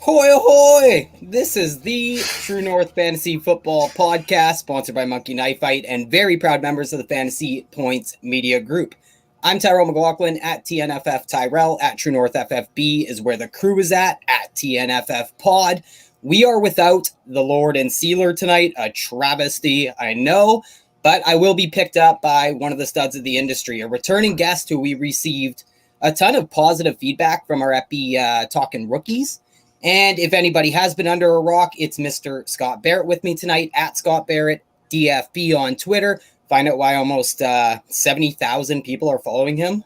Hoy ahoy! This is the True North Fantasy Football Podcast, sponsored by Monkey Knife Fight and very proud members of the Fantasy Points Media Group. I'm Tyrell McLaughlin at TNFF Tyrell, at True North FFB is where the crew is at TNFF Pod. We are without the Lord and Sealer tonight, a travesty, I know, but I will be picked up by one of the studs of the industry, a returning guest who we received a ton of positive feedback from our Epi Talking Rookies. And if anybody has been under a rock, it's Mr. Scott Barrett with me tonight at Scott Barrett DFB on Twitter. Find out why almost 70,000 people are following him.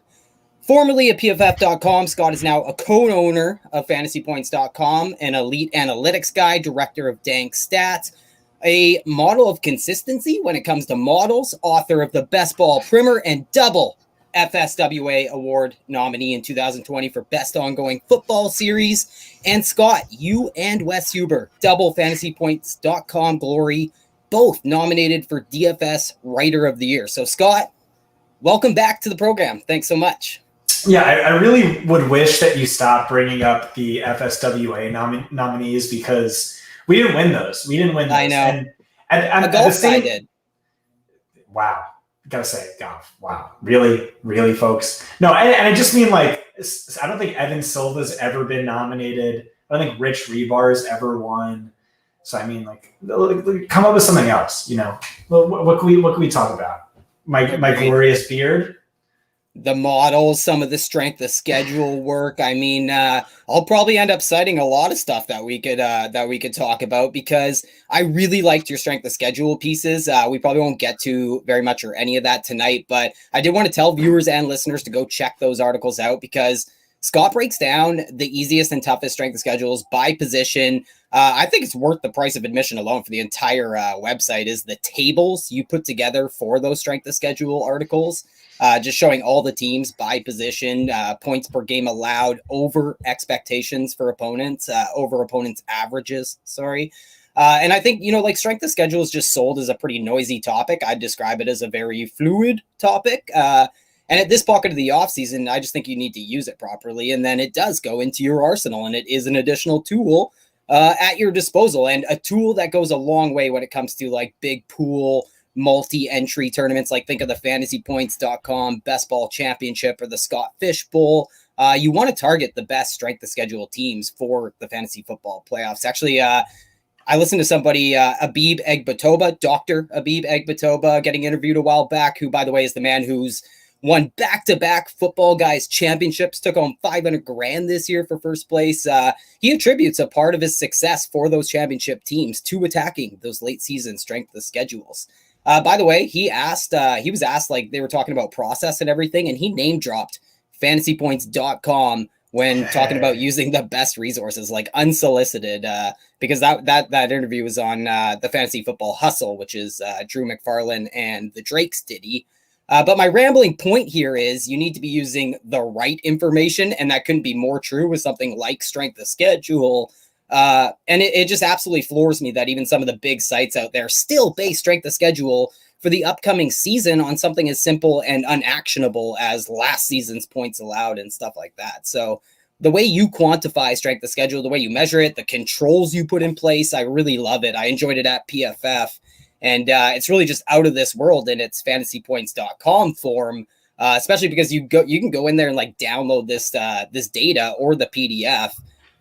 Formerly at PFF.com, Scott is now a co-owner of FantasyPoints.com, an elite analytics guy, director of Dank Stats, a model of consistency when it comes to models, author of the Best Ball Primer, and double FSWA Award nominee in 2020 for Best Ongoing Football Series. And Scott, you and Wes Huber, double FantasyPoints.com glory, both nominated for DFS Writer of the Year. So Scott, welcome back to the program. Thanks so much. Yeah, I really would wish that you stopped bringing up the FSWA nominees because we didn't win those. I know. And a golf guy did. Wow. Gotta say, wow, really, folks. No, and I just mean like, I don't think Evan Silva's ever been nominated. I don't think Rich Rebar's ever won. So I mean, like, come up with something else. You know, what can we talk about? My glorious beard. The models, some of the strength of schedule work. I mean, I'll probably end up citing a lot of stuff that we could talk about because I really liked your strength of schedule pieces. We probably won't get to very much or any of that tonight, but I did want to tell viewers and listeners to go check those articles out because Scott breaks down the easiest and toughest strength of schedules by position. I think it's worth the price of admission alone for the entire website is the tables you put together for those strength of schedule articles. Just showing all the teams by position, points per game allowed, over expectations for opponents, over opponents' averages, and I think, like strength of schedule is just sold as a pretty noisy topic. I'd describe it as a very fluid topic. And at this pocket of the offseason, I just think you need to use it properly. And then it does go into your arsenal and it is an additional tool at your disposal and a tool that goes a long way when it comes to like big pool multi-entry tournaments, like think of the FantasyPoints.com Best Ball Championship or the Scott Fish Bowl. You want to target the best strength of schedule teams for the fantasy football playoffs. Actually, I listened to somebody, Abib Egbatoba, Dr. Abib Egbatoba, getting interviewed a while back, who, by the way, is the man who's won back-to-back Football Guys championships, took home $500,000 this year for first place. He attributes a part of his success for those championship teams to attacking those late season strength of schedules. By the way, he was asked, like they were talking about process and everything, and he name dropped FantasyPoints.com when talking about using the best resources, like unsolicited, because that interview was on the Fantasy Football Hustle, which is Drew McFarlane and the Drakes ditty. But my rambling point here is you need to be using the right information, and that couldn't be more true with something like strength of schedule. And it just absolutely floors me that even some of the big sites out there still base strength of schedule for the upcoming season on something as simple and unactionable as last season's points allowed and stuff like that. So the way you quantify strength of schedule, the way you measure it, the controls you put in place, I really love it. I enjoyed it at PFF. And it's really just out of this world in its FantasyPoints.com form, especially because you can go in there and like download this data or the PDF.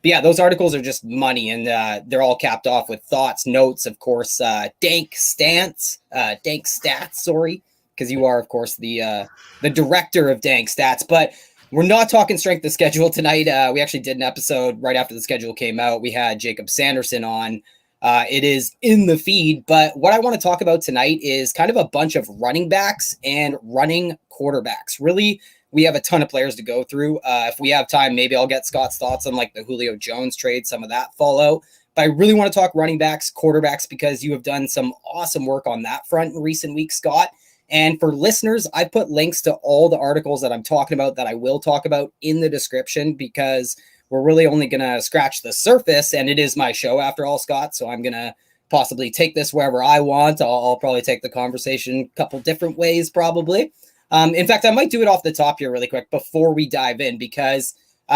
But yeah, those articles are just money, and they're all capped off with thoughts, notes, of course, dank stats, because you are, of course, the director of Dank Stats. But we're not talking strength of schedule tonight. We actually did an episode right after the schedule came out. We had Jacob Sanderson on. It is in the feed, but what I want to talk about tonight is kind of a bunch of running backs and running quarterbacks. Really, we have a ton of players to go through. If we have time, maybe I'll get Scott's thoughts on like the Julio Jones trade, some of that fallout. But I really want to talk running backs, quarterbacks, because you have done some awesome work on that front in recent weeks, Scott. And for listeners, I put links to all the articles that I'm talking about that I will talk about in the description, because we're really only going to scratch the surface, and it is my show after all, Scott. So I'm going to possibly take this wherever I want. I'll probably take the conversation a couple different ways, probably. In fact, I might do it off the top here really quick before we dive in, because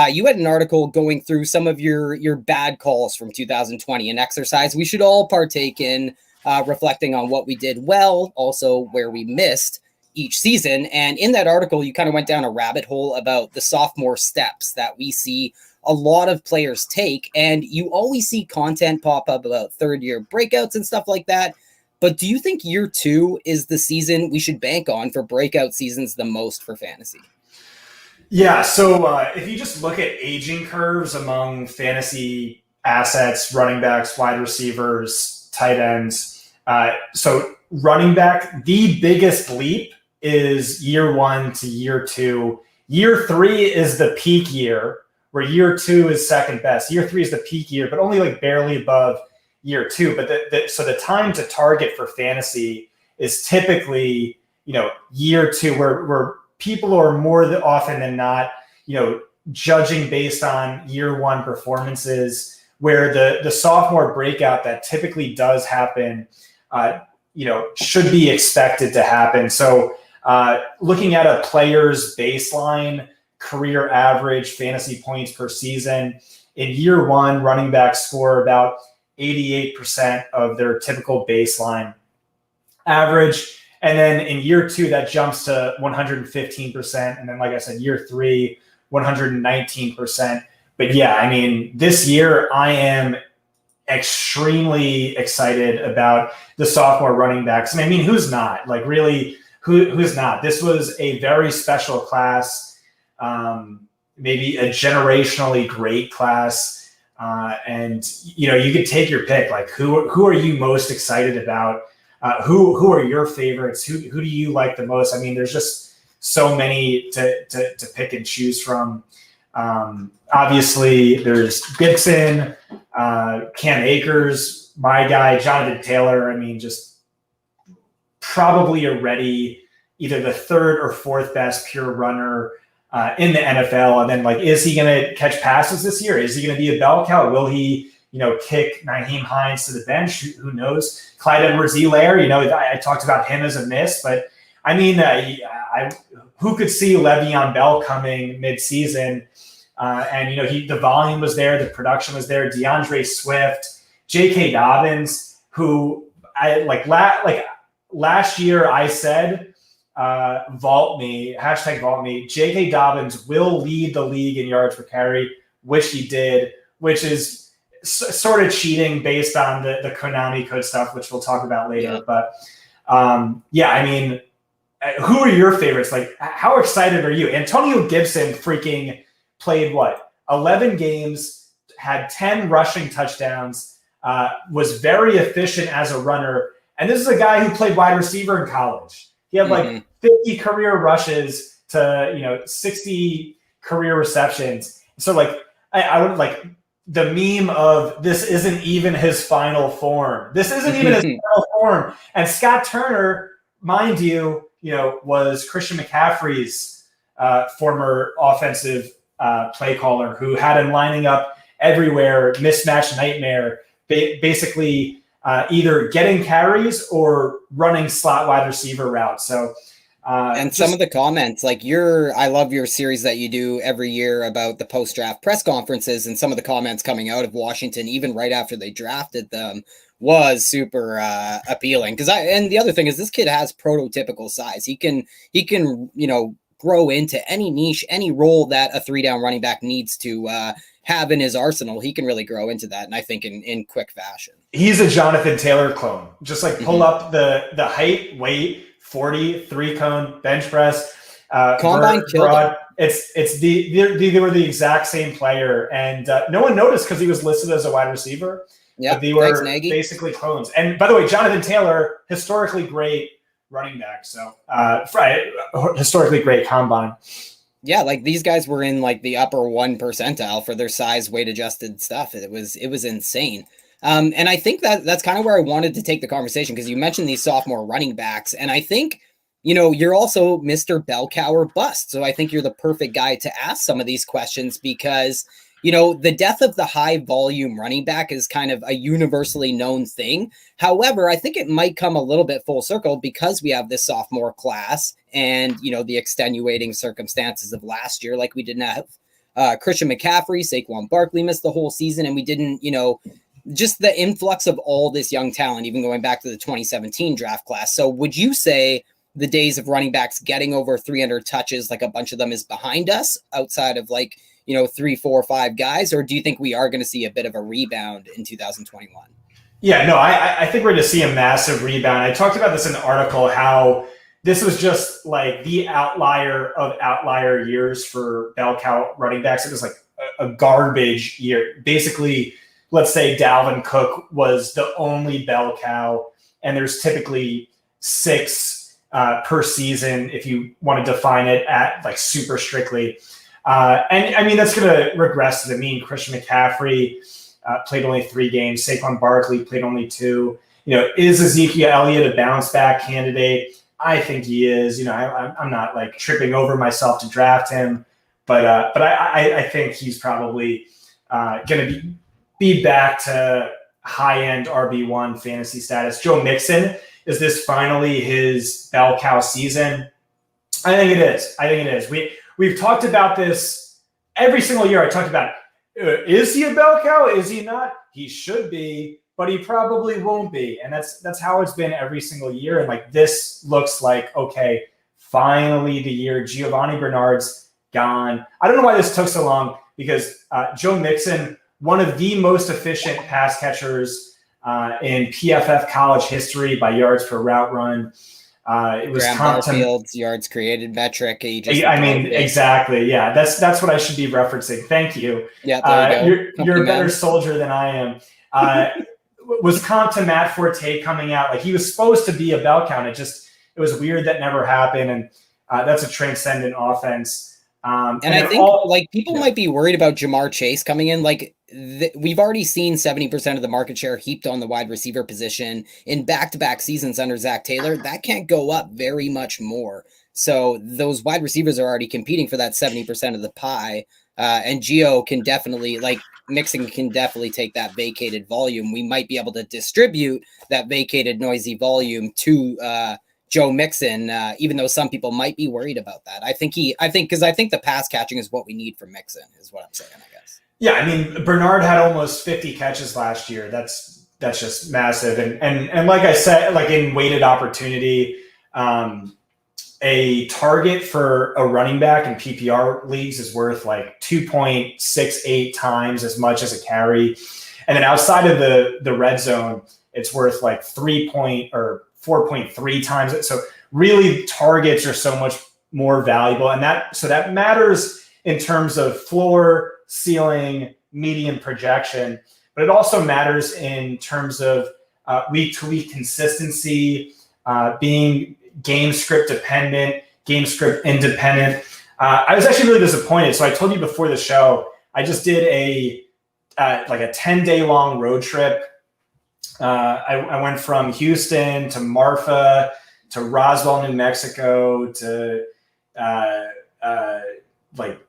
you had an article going through some of your bad calls from 2020, an exercise we should all partake in, reflecting on what we did well, also where we missed each season. And in that article, you kind of went down a rabbit hole about the sophomore steps that we see a lot of players take. And you always see content pop up about third-year breakouts and stuff like that. But do you think year 2 is the season we should bank on for breakout seasons the most for fantasy? Yeah, so if you just look at aging curves among fantasy assets, running backs, wide receivers, tight ends, so running back, the biggest leap is year 1 to year 2. Year 3 is the peak year, where year 2 is second best. Year 3 is the peak year, but only like barely above year 2. But so the time to target for fantasy is typically, year 2, where people are more often than not, judging based on year 1 performances, where the sophomore breakout that typically does happen, should be expected to happen. So looking at a player's baseline career average fantasy points per season, in year 1, running backs score about 88% of their typical baseline average. And then in year 2, that jumps to 115%. And then, like I said, year 3, 119%. But yeah, I mean, this year I am extremely excited about the sophomore running backs. I mean, who's not? Like, really, who's not? This was a very special class. Maybe a generationally great class, and you could take your pick. Like, who are you most excited about? Who are your favorites? Who do you like the most? I mean, there's just so many to pick and choose from. Obviously, there's Gibson, Cam Akers, my guy Jonathan Taylor. I mean, just probably already either the third or fourth best pure runner in the NFL. And then, like, is he going to catch passes this year? Is he going to be a bell cow? Will he, kick Nyheim Hines to the bench? Who knows? Clyde Edwards-Helaire, I talked about him as a miss, but I mean, who could see Le'Veon Bell coming mid-season? And the volume was there, the production was there. DeAndre Swift, J.K. Dobbins, who last year I said, vault me, #vault me. J.K. Dobbins will lead the league in yards per carry, which he did, which is sort of cheating based on the Kunomi Code stuff, which we'll talk about later. Yeah. But I mean, who are your favorites? Like, how excited are you? Antonio Gibson freaking played 11 games, had 10 rushing touchdowns, was very efficient as a runner. And this is a guy who played wide receiver in college. He had 50 career rushes to 60 career receptions. So I would the meme of this isn't even his final form. This isn't even his final form. And Scott Turner, mind you, was Christian McCaffrey's former offensive play caller, who had him lining up everywhere, mismatch nightmare, basically either getting carries or running slot wide receiver routes. So, and some of the comments, I love your series that you do every year about the post-draft press conferences, and some of the comments coming out of Washington, even right after they drafted them, was super appealing. And the other thing is, this kid has prototypical size. He can grow into any niche, any role that a 3-down running back needs to have in his arsenal. He can really grow into that, and I think in quick fashion. He's a Jonathan Taylor clone. Just pull up the height, weight, 40, 3-cone, bench press, combine broad. They were the exact same player, and no one noticed because he was listed as a wide receiver. Yeah, but they thanks, were Nagy. basically clones. And by the way, Jonathan Taylor, historically great running back. So historically great combine. Yeah, like these guys were in like the upper 1 percentile for their size, weight adjusted stuff. It was insane. And I think that's kind of where I wanted to take the conversation, because you mentioned these sophomore running backs, and I think, you know, you're also Mr. Bell Cow or bust. So I think you're the perfect guy to ask some of these questions, because, you know, the death of the high volume running back is kind of a universally known thing. However, I think it might come a little bit full circle because we have this sophomore class and, you know, the extenuating circumstances of last year. Like, we didn't have Christian McCaffrey, Saquon Barkley missed the whole season, and we didn't, you know, just the influx of all this young talent, even going back to the 2017 draft class. So would you say the days of running backs getting over 300 touches, like a bunch of them, is behind us, outside of like, you know, 3, 4, 5 guys? Or do you think we are going to see a bit of a rebound in 2021? Yeah, no, I think we're going to see a massive rebound. I talked about this in the article, how this was just like the outlier of outlier years for bell cow running backs. It was like a garbage year. Basically, let's say Dalvin Cook was the only bell cow, and there's typically 6 per season if you want to define it at like super strictly. And I mean, that's going to regress to the mean. Christian McCaffrey played only 3 games. Saquon Barkley played only 2. You know, is Ezekiel Elliott a bounce back candidate? I think he is. You know, I'm not like tripping over myself to draft him, but I think he's probably going to be back to high-end RB1 fantasy status. Joe Mixon, is this finally his bell cow season? I think it is. We've talked about this every single year. I talked about, is he a bell cow? Is he not? He should be, but he probably won't be. And that's how it's been every single year. And like, this looks like, okay, finally the year. Giovanni Bernard's gone. I don't know why this took so long, because Joe Mixon, one of the most efficient pass catchers in PFF college history by yards per route run. It was Graham Barfield's yards created metric. Exactly. Yeah, that's what I should be referencing. Thank you. Yeah, there you go. You're a better soldier than I am. Was comp to Matt Forte coming out. Like, he was supposed to be a bell count. It was weird that never happened. And that's a transcendent offense. And I think people might be worried about Jamar Chase coming in. Like, we've already seen 70% of the market share heaped on the wide receiver position in back-to-back seasons under Zach Taylor. That can't go up very much more. So those wide receivers are already competing for that 70% of the pie. And Gio can definitely, like, Mixon can definitely take that vacated volume. We might be able to distribute that vacated noisy volume to Joe Mixon, even though some people might be worried about that. I think the pass catching is what we need from Mixon, is what I'm saying, I guess. Yeah, I mean, Bernard had almost 50 catches last year. That's just massive. And like I said, like in weighted opportunity, a target for a running back in PPR leagues is worth like 2.68 times as much as a carry. And then outside of the red zone, it's worth like 4.3 times it. So really, targets are so much more valuable. And that matters in terms of floor, ceiling, median projection, but it also matters in terms of week-to-week consistency, being game script dependent, game script independent. I was actually really disappointed. So I told you before the show, I just did a 10-day long road trip. I went from Houston to Marfa to Roswell, New Mexico, to like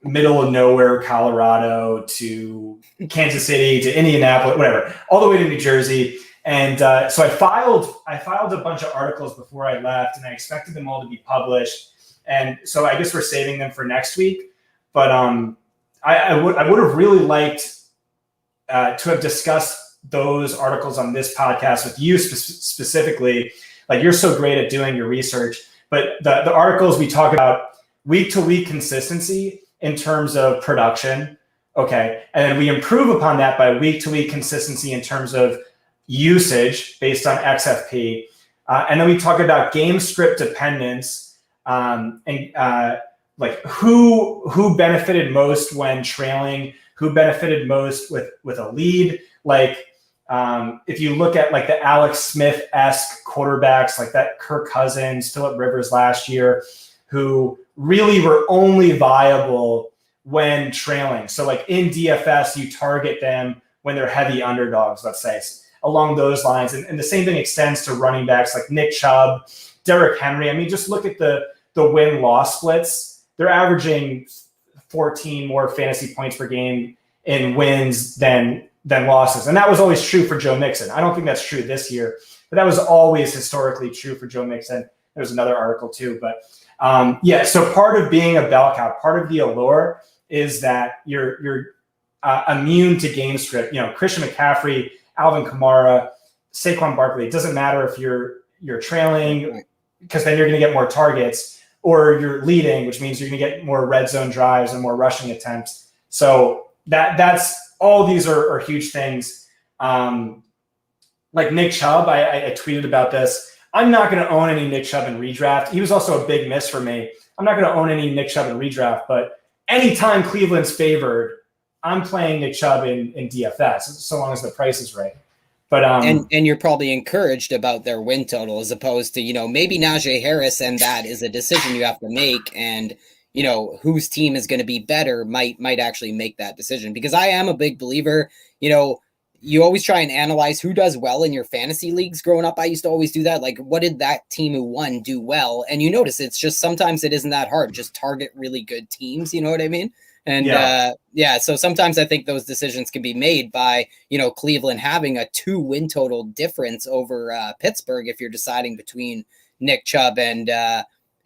middle of nowhere, Colorado, to Kansas City, to Indianapolis, whatever, all the way to New Jersey. And so I filed a bunch of articles before I left, and I expected them all to be published. And so I guess we're saving them for next week. But I would have really liked to have discussed those articles on this podcast with you specifically. Like, you're so great at doing your research. But the articles, we talk about week-to-week consistency in terms of production, okay? And then we improve upon that by week-to-week consistency in terms of usage based on XFP. And then we talk about game script dependence, and like who benefited most when trailing, who benefited most with a lead. Like If you look at like the Alex Smith-esque quarterbacks, like that Kirk Cousins, Phillip Rivers last year, who really were only viable when trailing. So like in DFS, you target them when they're heavy underdogs, let's say, along those lines. And the same thing extends to running backs like Nick Chubb, Derrick Henry. I mean, just look at the win-loss splits. They're averaging 14 more fantasy points per game in wins than losses. And that was always true for Joe Mixon. I don't think that's true this year, but that was always historically true for Joe Mixon. There's another article too. But so part of being a bell cow, part of the allure is that you're immune to game script. You know, Christian McCaffrey, Alvin Kamara, Saquon Barkley. It doesn't matter if you're trailing, because then you're going to get more targets, or you're leading, which means you're going to get more red zone drives and more rushing attempts. So that's all these are huge things. Like Nick Chubb, I tweeted about this. I'm not going to own any Nick Chubb in redraft. He was also a big miss for me. I'm not going to own any Nick Chubb in redraft, but anytime Cleveland's favored, I'm playing Nick Chubb in DFS, so long as the price is right. But and you're probably encouraged about their win total, as opposed to, you know, maybe Najee Harris, and that is a decision you have to make, and you know whose team is going to be better might actually make that decision. Because I am a big believer, you know, you always try and analyze who does well in your fantasy leagues. Growing up, I used to always do that. Like, what did that team who won do well? And you notice it's just sometimes it isn't that hard. Just target really good teams. You know what I mean? And so sometimes I think those decisions can be made by, you know, Cleveland having a 2 win total difference over Pittsburgh if you're deciding between Nick Chubb and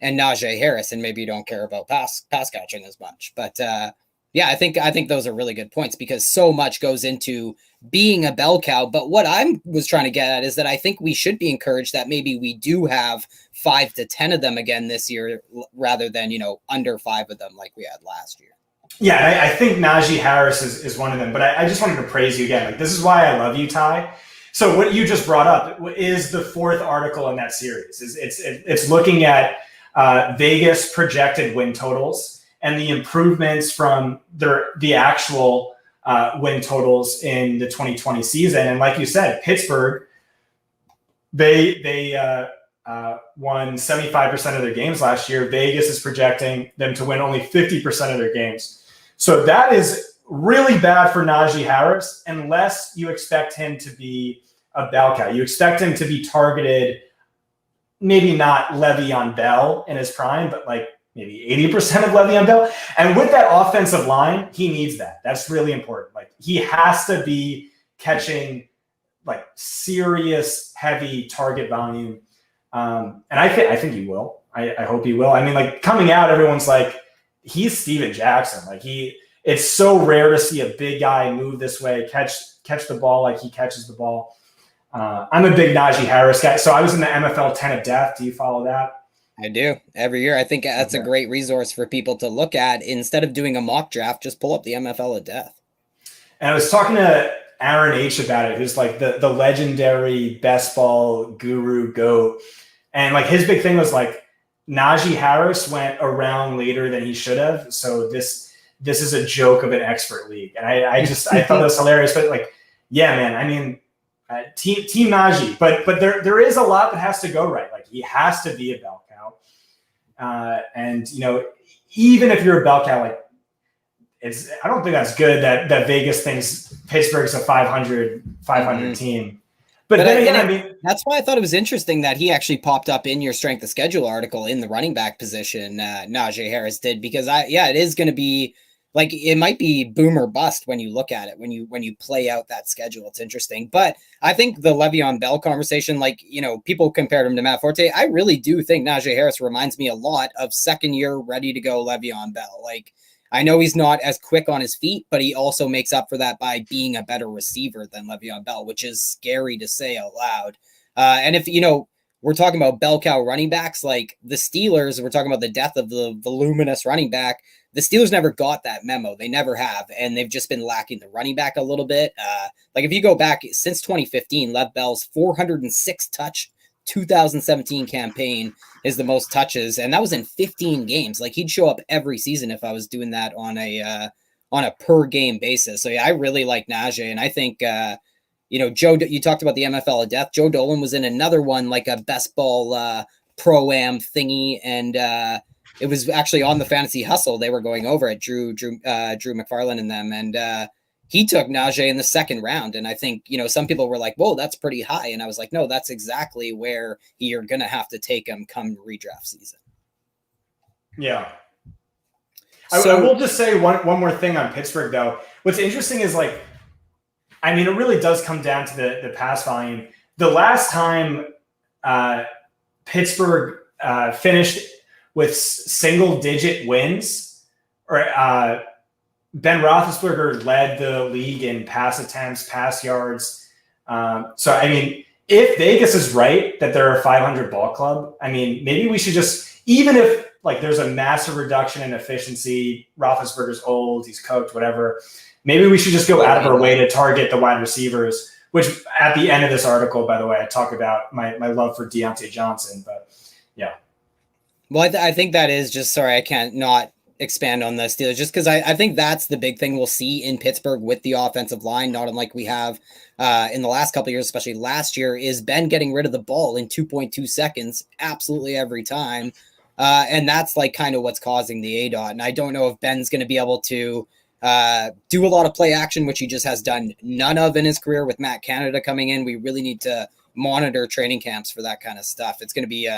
Najee Harris, and maybe you don't care about pass catching as much. But I think those are really good points, because so much goes into being a bell cow. But what I was trying to get at is that I think we should be encouraged that maybe we do have 5 to 10 of them again this year, rather than, you know, under 5 of them like we had last year. Yeah, I think Najee Harris is one of them. But I just wanted to praise you again. Like, this is why I love you, Ty. So what you just brought up is the 4th article in that series. It's looking at Vegas projected win totals and the improvements from the actual win totals in the 2020 season. And like you said, Pittsburgh, they won 75% of their games last year. Vegas is projecting them to win only 50% of their games. So that is really bad for Najee Harris, unless you expect him to be a bell cow. You expect him to be targeted, maybe not Le'Veon Bell in his prime, but like maybe 80% of Le'Veon Bell. And with that offensive line, he needs that. That's really important. Like, he has to be catching like serious heavy target volume. And I think he will. I hope he will. I mean, like, coming out, everyone's like, he's Steven Jackson. Like, it's so rare to see a big guy move this way, catch the ball like he catches the ball. I'm a big Najee Harris guy. So I was in the MFL 10 of Death. Do you follow that? I do every year. I think that's a great resource for people to look at. Instead of doing a mock draft, just pull up the MFL of Death. And I was talking to Aaron H about it, who's like the legendary best ball guru GOAT. And like, his big thing was like, Najee Harris went around later than he should have. So this is a joke of an expert league. And I thought that was hilarious. But like, yeah, man, I mean, team Najee, but there is a lot that has to go right. Like, he has to be a bell cow. And, you know, even if you're a bell cow, like, I don't think that's good that Vegas thinks Pittsburgh's a 500 team. But then again, I mean, that's why I thought it was interesting that he actually popped up in your strength of schedule article in the running back position. Najee Harris did, because it is going to be like, it might be boom or bust when you look at it, when you play out that schedule. It's interesting. But I think the Le'Veon Bell conversation, like, you know, people compared him to Matt Forte. I really do think Najee Harris reminds me a lot of second year ready to go Le'Veon Bell. Like, I know he's not as quick on his feet, but he also makes up for that by being a better receiver than Le'Veon Bell, which is scary to say out loud. And if, you know, we're talking about bell cow running backs, like the Steelers, we're talking about the death of the voluminous running back. The Steelers never got that memo. They never have. And they've just been lacking the running back a little bit. Like, if you go back since 2015, Lev Bell's 406 touch 2017 campaign is the most touches, and that was in 15 games. Like, he'd show up every season if I was doing that on a per game basis. So yeah, I really like Najee, and I think you talked about the MFL of Death. Joe Dolan was in another one, like a best ball pro-am thingy, and it was actually on the Fantasy Hustle. They were going over it, Drew McFarlane and them, and he took Najee in the second round. And I think, some people were like, whoa, that's pretty high. And I was like, no, that's exactly where you're going to have to take him come redraft season. Yeah. I will just say one more thing on Pittsburgh, though. What's interesting is, it really does come down to the pass volume. The last time Pittsburgh finished with single-digit wins, or Ben Roethlisberger led the league in pass attempts, pass yards. If Vegas is right that they're a 500 ball club, maybe we should just, even if there's a massive reduction in efficiency, Roethlisberger's old, he's cooked, whatever, maybe we should just go out of our way to target the wide receivers, which at the end of this article, by the way, I talk about my love for Deontay Johnson, but yeah. Well, I think that is just, sorry, I can't not expand on the Steelers, just because I think that's the big thing we'll see in Pittsburgh with the offensive line, not unlike we have in the last couple of years, especially last year, is Ben getting rid of the ball in 2.2 seconds absolutely every time. And that's kind of what's causing the ADOT. And I don't know if Ben's going to be able to do a lot of play action, which he just has done none of in his career with Matt Canada coming in. We really need to monitor training camps for that kind of stuff. It's going to be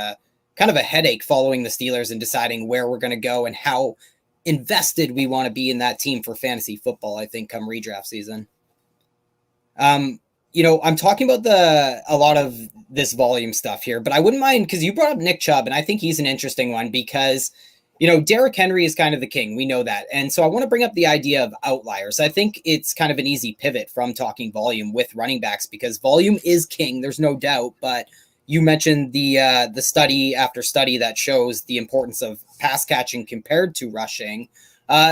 kind of a headache following the Steelers and deciding where we're going to go and how invested we want to be in that team for fantasy football, I think, come redraft season. I'm talking about a lot of this volume stuff here, but I wouldn't mind, because you brought up Nick Chubb, and I think he's an interesting one because, Derrick Henry is kind of the king. We know that. And so I want to bring up the idea of outliers. I think it's kind of an easy pivot from talking volume with running backs, because volume is king. There's no doubt, but you mentioned the study after study that shows the importance of pass catching compared to rushing.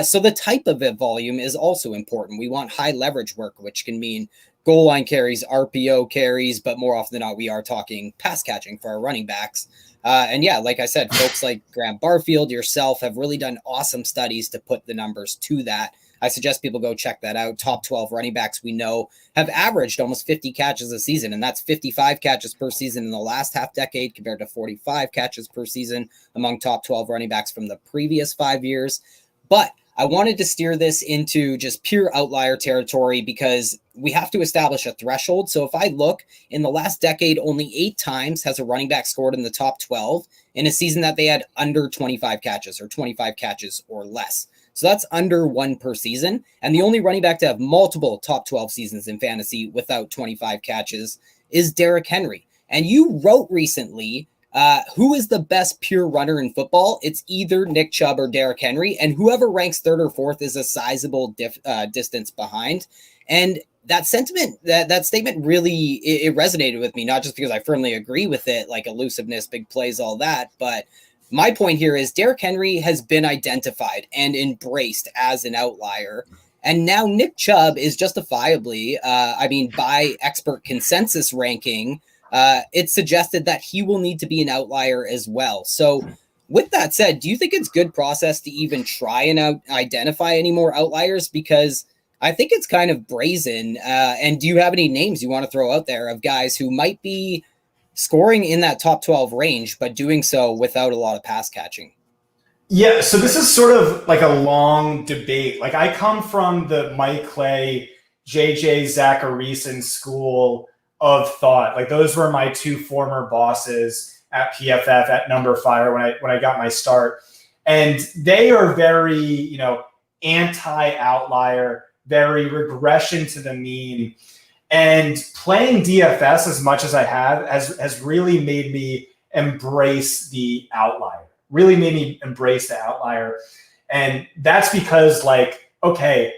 So the type of volume is also important. We want high leverage work, which can mean goal line carries, RPO carries, but more often than not, we are talking pass catching for our running backs. And yeah, like I said, folks like Graham Barfield, yourself, have really done awesome studies to put the numbers to that. I suggest people go check that out. Top 12 running backs we know have averaged almost 50 catches a season, and that's 55 catches per season in the last half decade compared to 45 catches per season among top 12 running backs from the previous 5 years. But I wanted to steer this into just pure outlier territory because we have to establish a threshold. So if I look in the last decade, only 8 times has a running back scored in the top 12 in a season that they had under 25 catches or 25 catches or less. So that's under 1 per season. And the only running back to have multiple top 12 seasons in fantasy without 25 catches is Derrick Henry. And you wrote recently, who is the best pure runner in football? It's either Nick Chubb or Derrick Henry. And whoever ranks 3rd or 4th is a sizable distance behind. And that sentiment, that statement really, it resonated with me, not just because I firmly agree with it, like elusiveness, big plays, all that, but my point here is Derrick Henry has been identified and embraced as an outlier. And now Nick Chubb is justifiably, by expert consensus ranking, it's suggested that he will need to be an outlier as well. So with that said, do you think it's good process to even try and identify any more outliers? Because I think it's kind of brazen. And do you have any names you want to throw out there of guys who might be scoring in that top 12 range, but doing so without a lot of pass catching? Yeah, so this is sort of like a long debate. I come from the Mike Clay, JJ Zacharyson school of thought. Those were my 2 former bosses at PFF at Number Fire when I got my start. And they are very, anti-outlier, very regression to the mean. And playing DFS as much as I have has really made me embrace the outlier, And that's because, okay,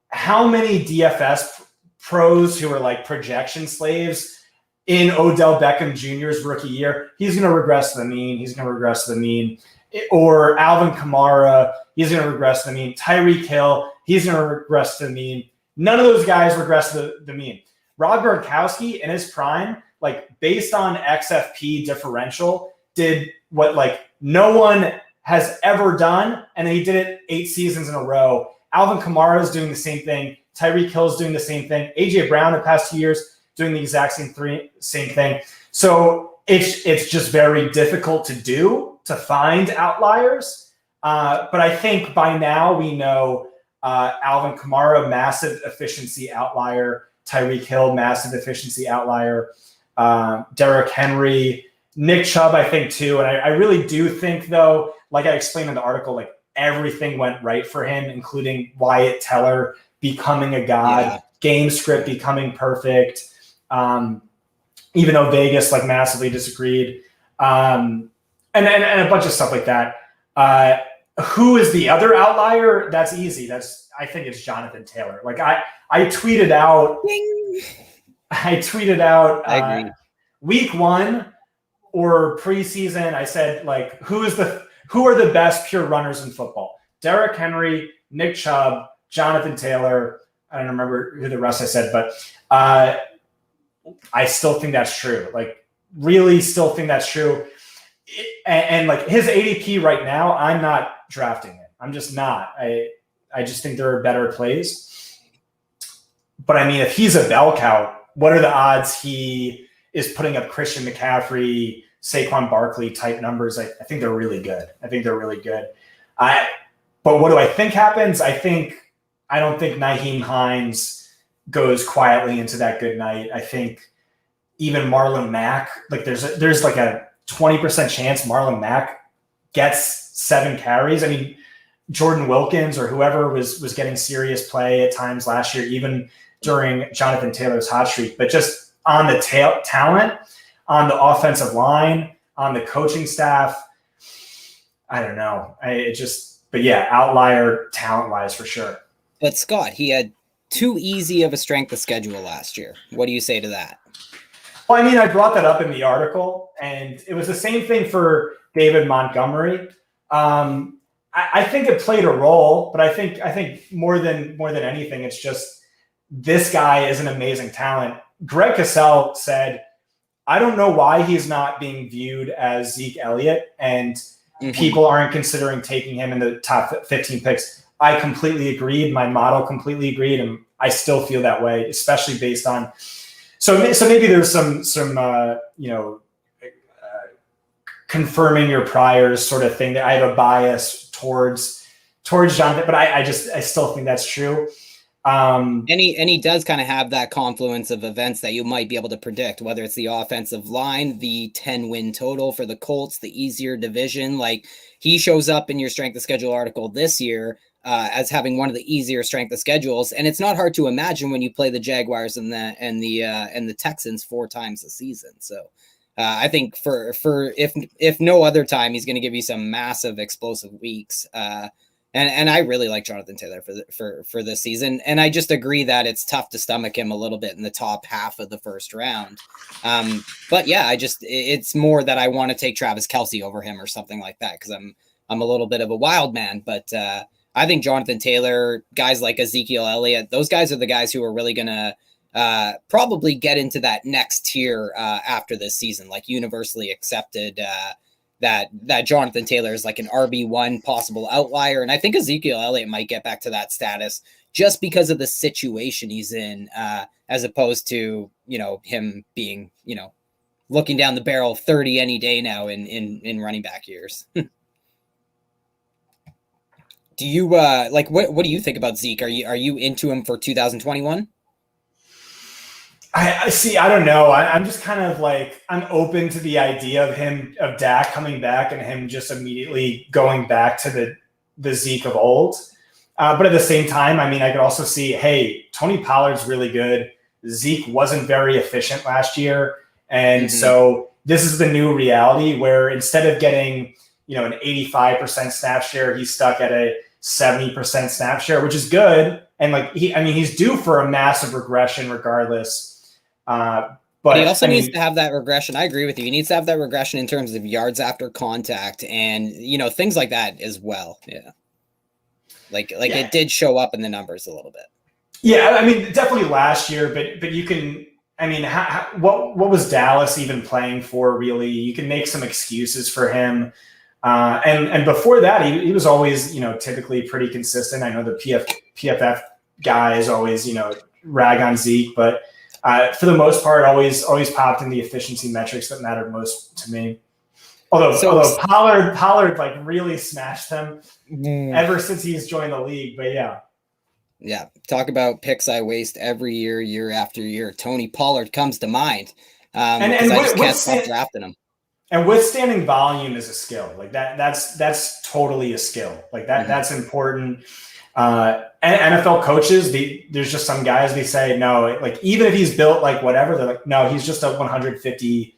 how many DFS pros who are projection slaves in Odell Beckham Jr.'s rookie year, he's going to regress to the mean. Or Alvin Kamara, he's going to regress to the mean. Tyreek Hill, he's going to regress to the mean. None of those guys regress to the mean. Rob Gronkowski in his prime, based on XFP differential, did what no one has ever done, and he did it 8 seasons in a row. Alvin Kamara is doing the same thing. Tyreek Hill is doing the same thing. AJ Brown the past 2 years, doing the exact same thing. So it's just very difficult to find outliers. But I think by now we know Alvin Kamara, massive efficiency outlier. Tyreek Hill, massive efficiency outlier. Derrick Henry, Nick Chubb, I think too. And I really do think, though, like I explained in the article, like everything went right for him, including Wyatt Teller becoming a god, game script becoming perfect. Even though Vegas like massively disagreed, and a bunch of stuff like that. Who is the other outlier? That's easy. I think it's Jonathan Taylor. Like I tweeted out. I agree. Week 1 or preseason, I said like who are the best pure runners in football? Derrick Henry, Nick Chubb, Jonathan Taylor. I don't remember who the rest I said, but I still think that's true. Like, really still think that's true. And like his ADP right now, I'm not drafting it. I'm just not. I just think there are better plays. But I mean, if he's a bell cow, what are the odds he is putting up Christian McCaffrey, Saquon Barkley type numbers? I think they're really good. But what do I think happens? I don't think Nyheim Hines goes quietly into that good night. I think even Marlon Mack, like there's like a 20% chance Marlon Mack gets 7 carries. I mean, Jordan Wilkins or whoever was getting serious play at times last year, even during Jonathan Taylor's hot streak. But just on the talent, on the offensive line, on the coaching staff, I don't know. But yeah, outlier talent-wise for sure. But Scott, he had too easy of a strength of schedule last year. What do you say to that? Well, I mean, I brought that up in the article, and it was the same thing for David Montgomery. I think it played a role, but I think more than anything, it's just this guy is an amazing talent. Greg Cassell said, I don't know why he's not being viewed as Zeke Elliott, and people aren't considering taking him in the top 15 picks. I completely agreed. My model completely agreed, and I still feel that way, especially based on. So maybe there's some confirming your priors sort of thing that I have a bias towards Jonathan, but I still think that's true. And he does kind of have that confluence of events that you might be able to predict, whether it's the offensive line, the 10-win total for the Colts, the easier division. Like, he shows up in your strength of schedule article this year as having one of the easier strength of schedules, and it's not hard to imagine when you play the Jaguars and the Texans 4 times a season. So I think for if no other time, he's going to give you some massive explosive weeks. And I really like Jonathan Taylor for this season. And I just agree that it's tough to stomach him a little bit in the top half of the first round. But yeah, it's more that I want to take Travis Kelce over him or something like that, because I'm a little bit of a wild man. But I think Jonathan Taylor, guys like Ezekiel Elliott, those guys are the guys who are really going to probably get into that next tier after this season, like universally accepted that Jonathan Taylor is like an RB1 possible outlier. And I think Ezekiel Elliott might get back to that status just because of the situation he's in, as opposed to, him being, looking down the barrel of 30 any day now in running back years. Do you what do you think about Zeke? Are you into him for 2021? I see. I don't know. I'm just kind of like, I'm open to the idea of Dak coming back and him just immediately going back to the Zeke of old. But at the same time, I mean, I could also see, hey, Tony Pollard's really good. Zeke wasn't very efficient last year. And so this is the new reality where instead of getting, an 85% snap share, he's stuck at a 70% snap share, which is good. And he's due for a massive regression regardless. But he also needs to have that regression. I agree with you. He needs to have that regression in terms of yards after contact and, things like that as well. Yeah. It did show up in the numbers a little bit. Yeah. I mean, definitely last year, but you can, what was Dallas even playing for really? You can make some excuses for him. And before that, he was always, typically pretty consistent. I know the PFF guys always, rag on Zeke, but For the most part, always popped in the efficiency metrics that mattered most to me. Although Pollard like really smashed them ever since he's joined the league. But yeah. Yeah, talk about picks I waste every year after year. Tony Pollard comes to mind. And I just can't stop drafting him. And withstanding volume is a skill. Like that's totally a skill. Like that's important. And NFL coaches, there's just some guys, they say, no, like even if he's built like whatever, they're like, no, he's just a 150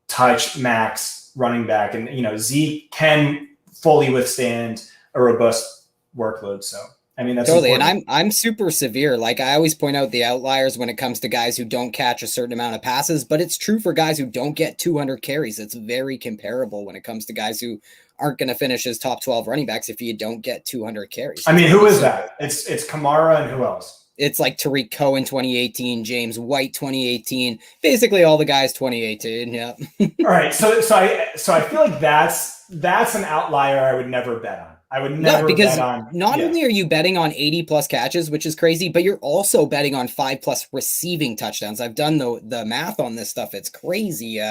touch max running back. And, Zeke can fully withstand a robust workload. So, I mean, that's totally. important. And I'm super severe. Like I always point out the outliers when it comes to guys who don't catch a certain amount of passes, but it's true for guys who don't get 200 carries. It's very comparable when it comes to guys who aren't going to finish as top 12 running backs if you don't get 200 carries. I mean, who is that? It's Kamara and who else? It's like Tariq Cohen 2018, James White 2018, basically all the guys 2018. Yeah. All right. So I feel like that's an outlier I would never bet on. I would never bet on. Not only are you betting on 80 plus catches, which is crazy, but you're also betting on 5 plus receiving touchdowns. I've done the math on this stuff. It's crazy.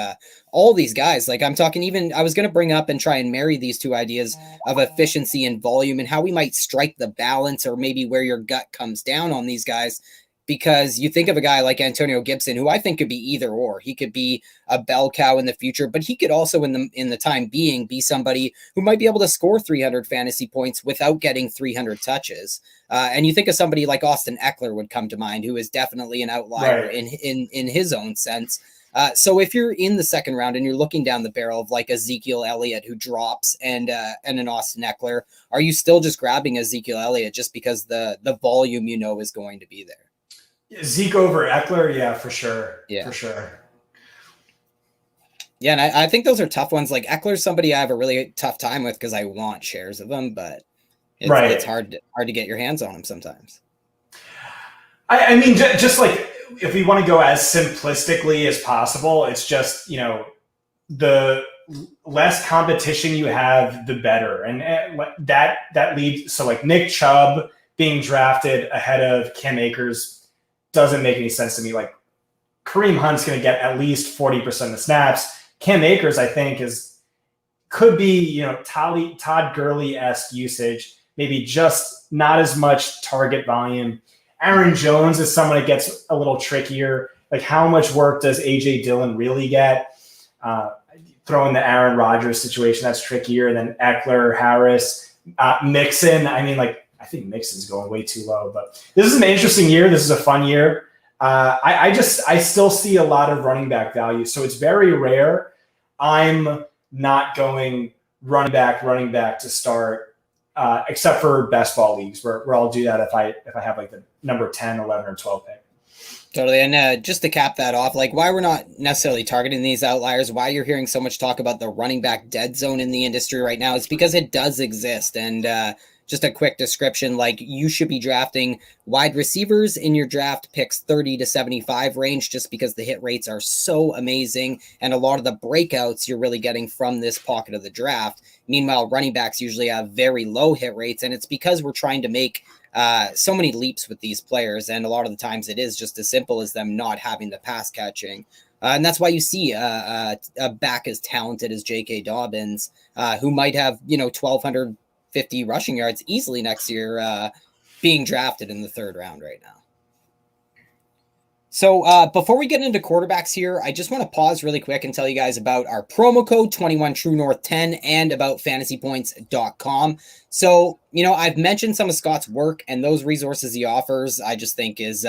All these guys, like I'm talking even, I was going to bring up and try and marry these two ideas of efficiency and volume and how we might strike the balance or maybe where your gut comes down on these guys. Because you think of a guy like Antonio Gibson, who I think could be either or. He could be a bell cow in the future, but he could also in the time being be somebody who might be able to score 300 fantasy points without getting 300 touches. And you think of somebody like Austin Eckler would come to mind, who is definitely an outlier in his own sense. So if you're in the second round and you're looking down the barrel of like Ezekiel Elliott who drops and an Austin Eckler, are you still just grabbing Ezekiel Elliott just because the volume is going to be there? Zeke over Eckler, yeah, for sure. Yeah, for sure. Yeah, and I think those are tough ones. Like Eckler's somebody I have a really tough time with because I want shares of them, but it's hard to get your hands on them sometimes. I mean, just like if we want to go as simplistically as possible, it's just the less competition you have, the better, and that leads. So like Nick Chubb being drafted ahead of Cam Akers doesn't make any sense to me. Like Kareem Hunt's going to get at least 40% of the snaps. Cam Akers, I think, could be, Todd Gurley-esque usage, maybe just not as much target volume. Aaron Jones is someone that gets a little trickier. Like how much work does A.J. Dillon really get? Throw in the Aaron Rodgers situation, that's trickier than Eckler, Harris, Mixon. I mean, like, I think Mixon's going way too low, but this is an interesting year. This is a fun year. I still see a lot of running back value. So it's very rare. I'm not going running back to start, except for best ball leagues where I'll do that if I have like the number 10, 11, or 12 pick. Totally. And just to cap that off, like why we're not necessarily targeting these outliers, why you're hearing so much talk about the running back dead zone in the industry right now is because it does exist. And, just a quick description, like you should be drafting wide receivers in your draft picks 30 to 75 range just because the hit rates are so amazing. And a lot of the breakouts you're really getting from this pocket of the draft. Meanwhile, running backs usually have very low hit rates. And it's because we're trying to make so many leaps with these players. And a lot of the times it is just as simple as them not having the pass catching. And that's why you see a back as talented as J.K. Dobbins, who might have, 1,250 rushing yards easily next year, being drafted in the third round right now. So before we get into quarterbacks here, I just want to pause really quick and tell you guys about our promo code 21TrueNorth10 and about fantasypoints.com. So, I've mentioned some of Scott's work and those resources he offers, I just think is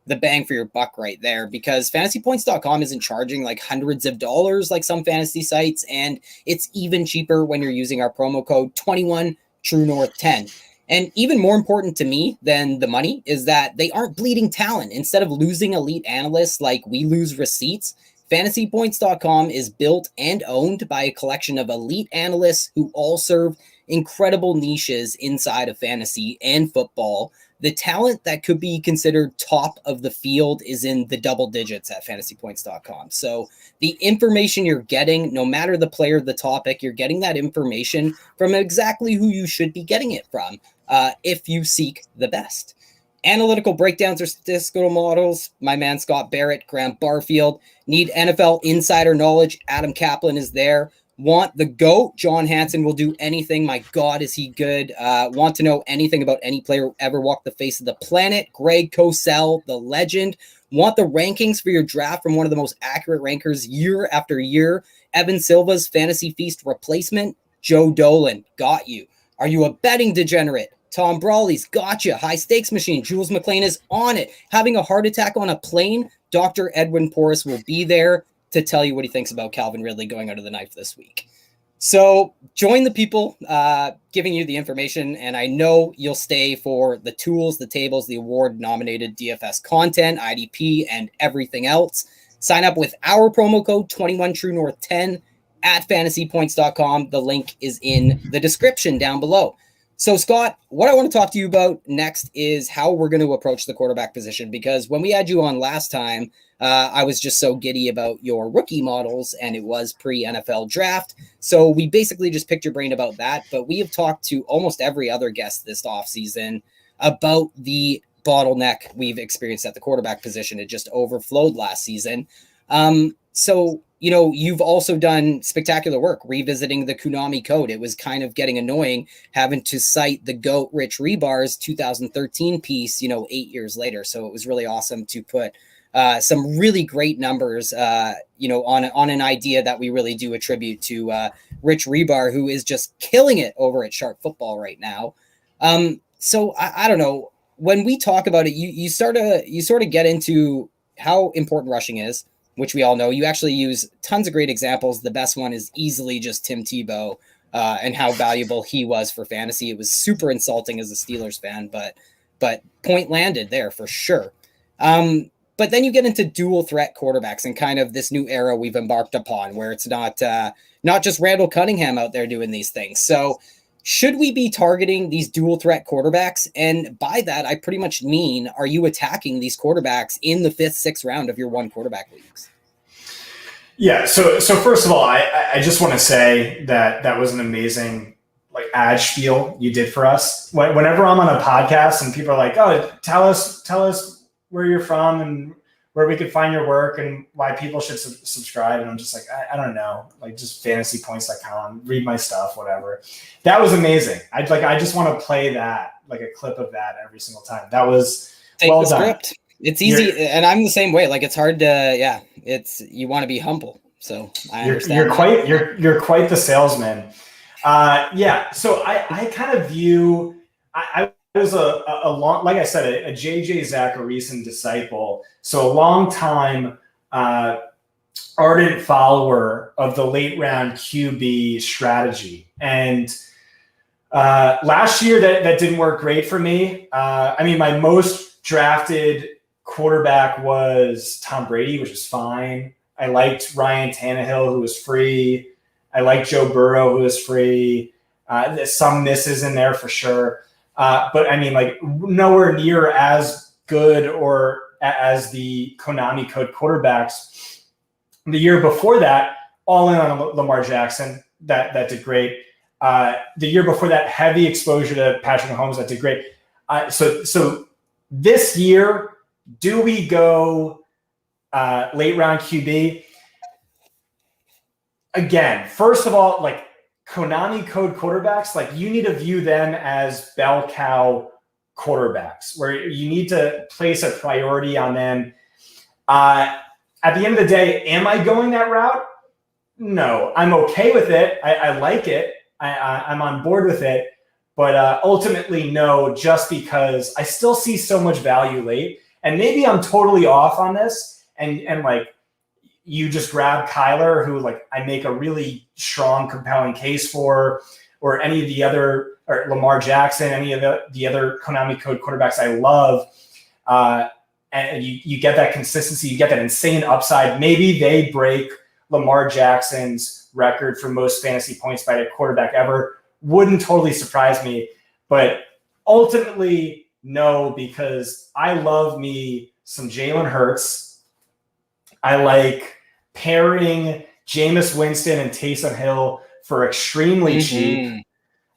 the bang for your buck right there, because fantasypoints.com isn't charging like hundreds of dollars like some fantasy sites, and it's even cheaper when you're using our promo code 21TrueNorth10. And even more important to me than the money is that they aren't bleeding talent. Instead of losing elite analysts like we lose receipts, fantasypoints.com is built and owned by a collection of elite analysts who all serve incredible niches inside of fantasy and football. The talent that could be considered top of the field is in the double digits at fantasypoints.com. So the information you're getting, no matter the player, the topic, you're getting that information from exactly who you should be getting it from if you seek the best. Analytical breakdowns or statistical models, my man Scott Barrett, Graham Barfield. Need NFL insider knowledge, Adam Kaplan is there. Want the GOAT, John Hansen will do anything. My God, is he good. Want to know anything about any player who ever walked the face of the planet, Greg Cosell, the legend. Want the rankings for your draft from one of the most accurate rankers year after year, Evan Silva's Fantasy Feast replacement, Joe Dolan, got you. Are you a betting degenerate? Tom Brawley's got you. High stakes machine, Jules McLean is on it. Having a heart attack on a plane, Dr. Edwin Porras will be there to tell you what he thinks about Calvin Ridley going under the knife this week. So join the people giving you the information, and I know you'll stay for the tools, the tables, the award-nominated DFS content, IDP, and everything else. Sign up with our promo code 21TrueNorth10 at fantasypoints.com. The link is in the description down below. So, Scott, what I want to talk to you about next is how we're going to approach the quarterback position, because when we had you on last time, I was just so giddy about your rookie models, and it was pre-NFL draft. So we basically just picked your brain about that, but we have talked to almost every other guest this offseason about the bottleneck we've experienced at the quarterback position. It just overflowed last season. So, you know, you've also done spectacular work revisiting the Kunomi Code. It was kind of getting annoying having to cite the GOAT Rich Rebar's 2013 piece, 8 years later. So it was really awesome to put some really great numbers, on an idea that we really do attribute to Rich Rebar, who is just killing it over at Sharp Football right now. So I don't know, when we talk about it, you sort of get into how important rushing is, which we all know. You actually use tons of great examples. The best one is easily just Tim Tebow and how valuable he was for fantasy. It was super insulting as a Steelers fan, but point landed there for sure. But then you get into dual threat quarterbacks and kind of this new era we've embarked upon, where it's not just Randall Cunningham out there doing these things. So should we be targeting these dual threat quarterbacks? And by that, I pretty much mean, are you attacking these quarterbacks in the 5th, 6th round of your one quarterback leagues? Yeah. So first of all, I just want to say that was an amazing ad spiel you did for us. Whenever I'm on a podcast and people are like, "Oh, tell us where you're from and where we could find your work and why people should subscribe," and I'm just like, I don't know, just fantasypoints.com, read my stuff, whatever. That was amazing. I just want to play that, a clip of that every single time. That was well done. Script. It's easy, and I'm the same way. It's hard to, you want to be humble. So I understand. You're quite the salesman. So I kind of view, I was a long, like I said, a JJ Zacharyson disciple. So a long time ardent follower of the late round QB strategy. And last year that didn't work great for me. My most drafted quarterback was Tom Brady, which was fine. I liked Ryan Tannehill, who was free. I liked Joe Burrow, who was free. There's some misses in there for sure. But nowhere near as good or as the Konami Code quarterbacks. The year before that, all in on Lamar Jackson, that did great. The year before that, heavy exposure to Patrick Mahomes, that did great. So this year, do we go late round QB? Again, first of all, Konami Code quarterbacks, you need to view them as bell cow quarterbacks, where you need to place a priority on them. At the end of the day, am I going that route? No, I'm okay with it. I like it. I'm on board with it. But ultimately, no, just because I still see so much value late. And maybe I'm totally off on this. And you just grab Kyler, who I make a really strong, compelling case for, or any of the other, or Lamar Jackson, any of the other Konami Code quarterbacks I love. And you get that consistency, you get that insane upside. Maybe they break Lamar Jackson's record for most fantasy points by a quarterback ever. Wouldn't totally surprise me. But ultimately, no, because I love me some Jalen Hurts. I like pairing Jameis Winston and Taysom Hill for extremely cheap.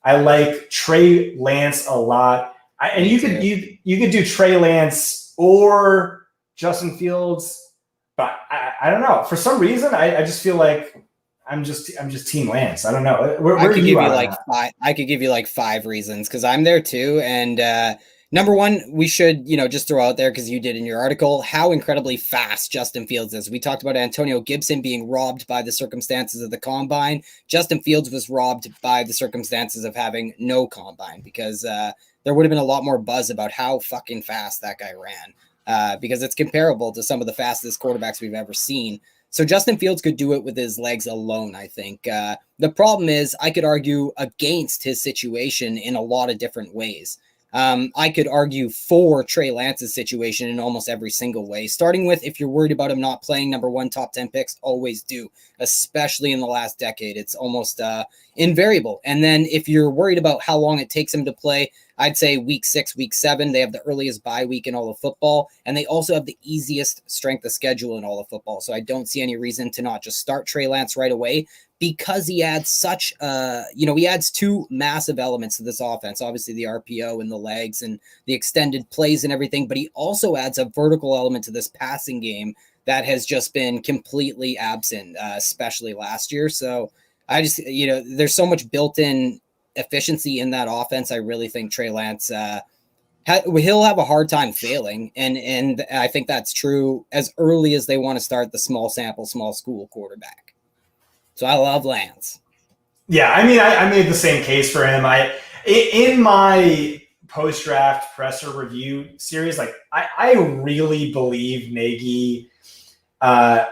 I like Trey Lance a lot. And you could do Trey Lance or Justin Fields, but I don't know. For some reason, I just feel like I'm just Team Lance. I don't know. Where I could give you like five. I could give you like 5 reasons because I'm there too. And number one, we should just throw out there because you did in your article how incredibly fast Justin Fields is. We talked about Antonio Gibson being robbed by the circumstances of the combine. Justin Fields was robbed by the circumstances of having no combine because there would have been a lot more buzz about how fucking fast that guy ran because it's comparable to some of the fastest quarterbacks we've ever seen. So Justin Fields could do it with his legs alone, I think. The problem is I could argue against his situation in a lot of different ways. I could argue for Trey Lance's situation in almost every single way, starting with if you're worried about him not playing number 1 top 10 picks, always do, especially in the last decade. It's almost invariable. And then if you're worried about how long it takes him to play, I'd say week 6, week 7, they have the earliest bye week in all of football, and they also have the easiest strength of schedule in all of football. So I don't see any reason to not just start Trey Lance right away because he adds such, he adds 2 massive elements to this offense, obviously the RPO and the legs and the extended plays and everything, but he also adds a vertical element to this passing game that has just been completely absent, especially last year. So I just, there's so much built-in efficiency in that offense. I really think Trey Lance, he'll have a hard time failing. And I think that's true as early as they want to start the small sample, small school quarterback. So I love Lance. Yeah. I mean, I made the same case for him. In my post-draft presser review series, like I really believe Nagy,